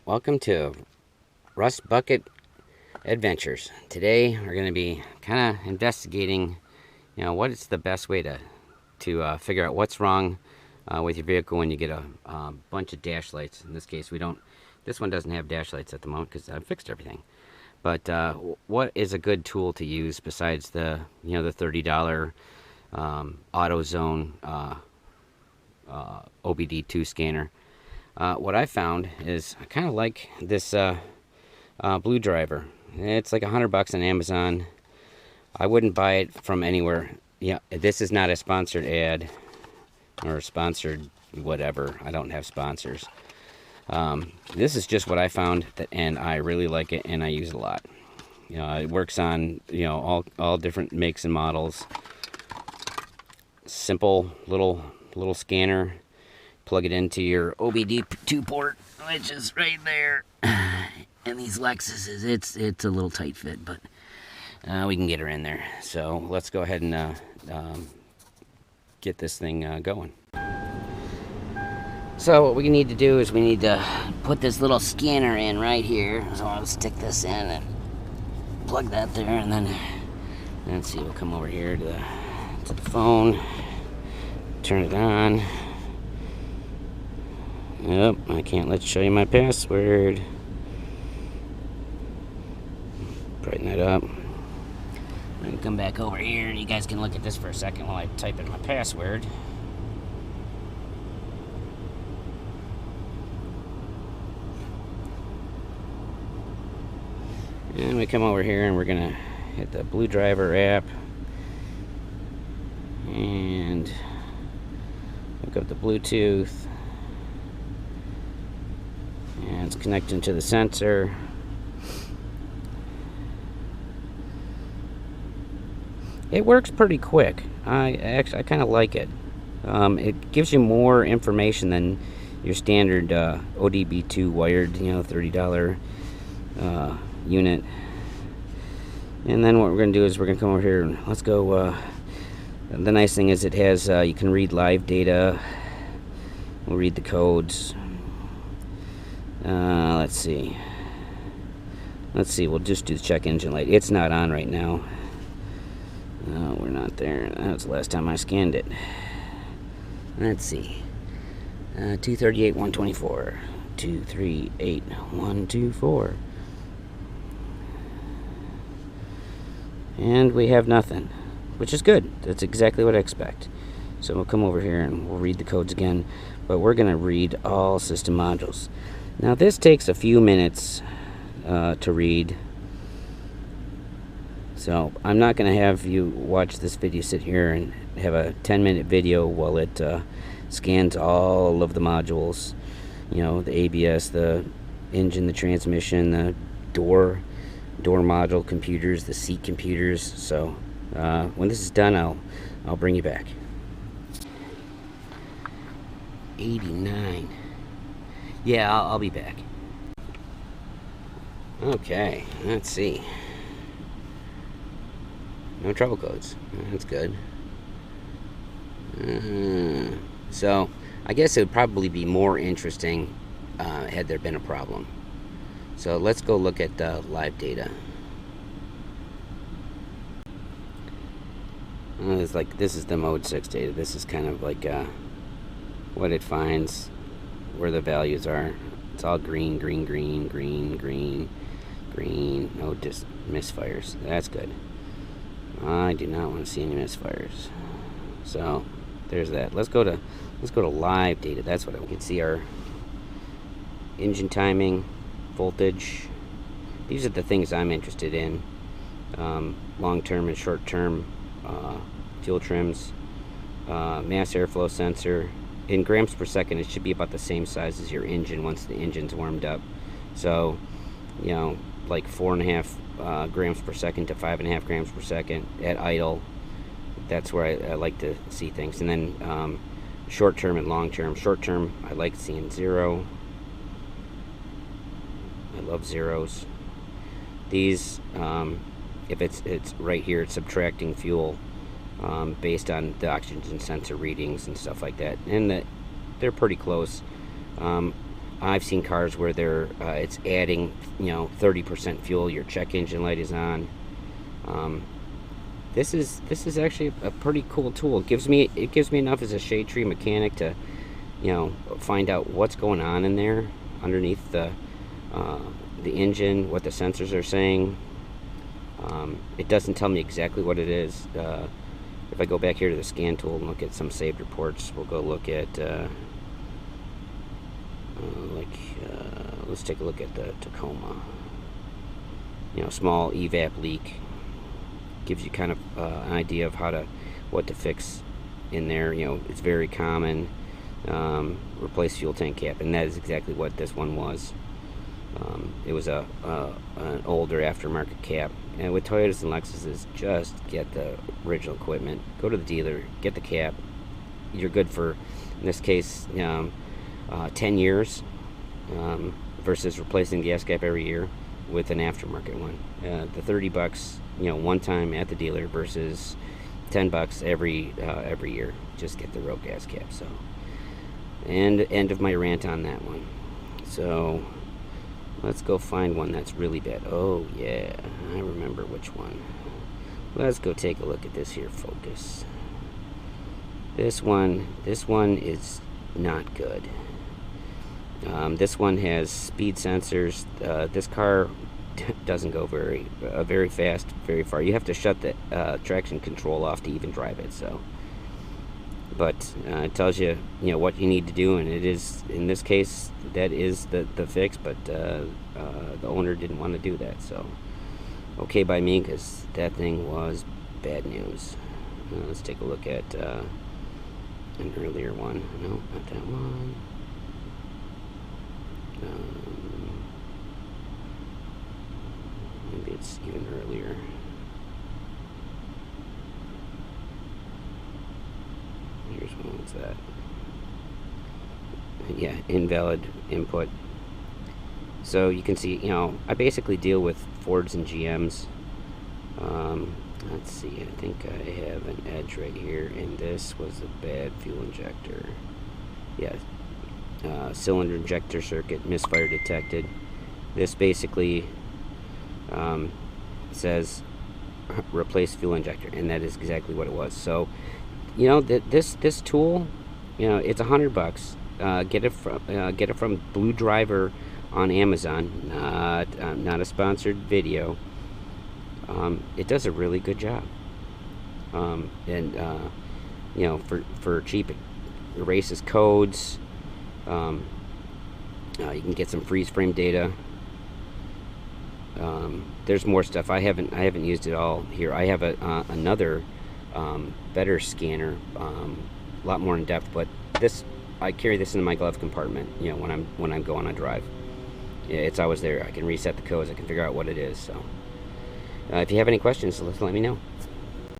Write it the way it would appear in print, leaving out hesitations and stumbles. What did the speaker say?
Welcome to Rust Bucket Adventures. Today we're going to be kind of investigating, what is the best way to figure out what's wrong with your vehicle when you get a bunch of dash lights. In this case, we don't. This one doesn't have dash lights at the moment because I've fixed everything. But what is a good tool to use besides the $30 AutoZone OBD2 scanner? What I found is I kind of like this Blue Driver. It's like $100 on Amazon. I wouldn't buy it from anywhere. Yeah, this is not a sponsored ad or sponsored whatever. I don't have sponsors. This is just what I found, and I really like it, and I use it a lot. It works on all different makes and models. Simple little scanner. Plug it into your OBD2 port, which is right there. And these Lexuses, it's a little tight fit, but we can get her in there. So let's go ahead and get this thing going. So what we need to do is we need to put this little scanner in right here. So I'll stick this in and plug that there, and then let's see. We'll come over here to the phone, turn it on. Yep, I can't let you show you my password. Brighten that up. I'm gonna come back over here and you guys can look at this for a second while I type in my password. And we come over here and we're gonna hit the Blue Driver app and hook up the Bluetooth. And it's connecting to the sensor. It works pretty quick. I kind of like it. It gives you more information than your standard OBD2 wired, $30 unit. And then what we're going to do is we're going to come over here and let's go. The nice thing is it has you can read live data. We'll read the codes. Let's see. We'll just do the check engine light. It's not on right now. No, we're not there. That was the last time I scanned it. Let's see. 238, 124. 238, 124. And we have nothing, which is good. That's exactly what I expect. So we'll come over here and we'll read the codes again, but we're going to read all system modules. Now this takes a few minutes to read, so I'm not going to have you watch this video, sit here and have a 10-minute video while it scans all of the modules, the ABS, the engine, the transmission, the door module computers, the seat computers. So when this is done, I'll bring you back. 89. Yeah, I'll be back. Okay, let's see. No trouble codes. That's good. So, I guess it would probably be more interesting had there been a problem. So, let's go look at the live data. This is the mode 6 data. This is kind of like what it finds, where the values are. It's all green. No misfires. That's good. I do not want to see any misfires. So there's that. Let's go to live data. That's what we can see. Our engine timing, voltage. These are the things I'm interested in. Long-term and short-term fuel trims, mass airflow sensor. In grams per second, it should be about the same size as your engine once the engine's warmed up. So, like 4.5 grams per second to 5.5 grams per second at idle. That's where I like to see things. And then short term and long term. Short term, I like seeing 0. I love zeros. These, if it's right here, it's subtracting fuel. Based on the oxygen sensor readings and stuff like that, and they're pretty close. I've seen cars where they're it's adding 30% fuel. Your check engine light is on. This is actually a pretty cool tool. It gives me enough as a shade tree mechanic to find out what's going on in there underneath the engine, what the sensors are saying. It doesn't tell me exactly what it is. If I go back here to the scan tool and look at some saved reports, we'll go look at let's take a look at the Tacoma. Small evap leak. Gives you kind of an idea of what to fix in there. It's very common. Replace fuel tank cap, and that is exactly what this one was. It was an older aftermarket cap. And with Toyotas and Lexuses, just get the original equipment. Go to the dealer, get the cap. You're good for, in this case, 10 years versus replacing the gas cap every year with an aftermarket one. The $30, one time at the dealer versus $10 every year. Just get the real gas cap. So, and end of my rant on that one. So let's go find one that's really bad. Oh yeah, I remember which one. Let's go take a look at this here Focus. This one is not good. This one has speed sensors. This car doesn't go very fast, very far. You have to shut the traction control off to even drive it. So, but it tells you what you need to do, and it is, in this case, that is the fix. But the owner didn't want to do that, so okay by me, because that thing was bad news. Let's take a look at an earlier one. No, not that one. Maybe it's even earlier. Here's one. What's that? Yeah, invalid input. So you can see, I basically deal with Fords and GMs. Let's see, I think I have an edge right here, and this was a bad fuel injector. Yeah, cylinder injector circuit misfire detected. This basically says replace fuel injector, and that is exactly what it was. So, this tool, it's $100. Get it from Blue Driver on Amazon. Not a sponsored video. It does a really good job. And for cheap, it erases codes. You can get some freeze frame data. There's more stuff. I haven't used it all here. I have another better scanner, a lot more in depth. But I carry this in my glove compartment. When I'm going on drive, it's always there. I can reset the codes. I can figure out what it is. So, if you have any questions, let me know.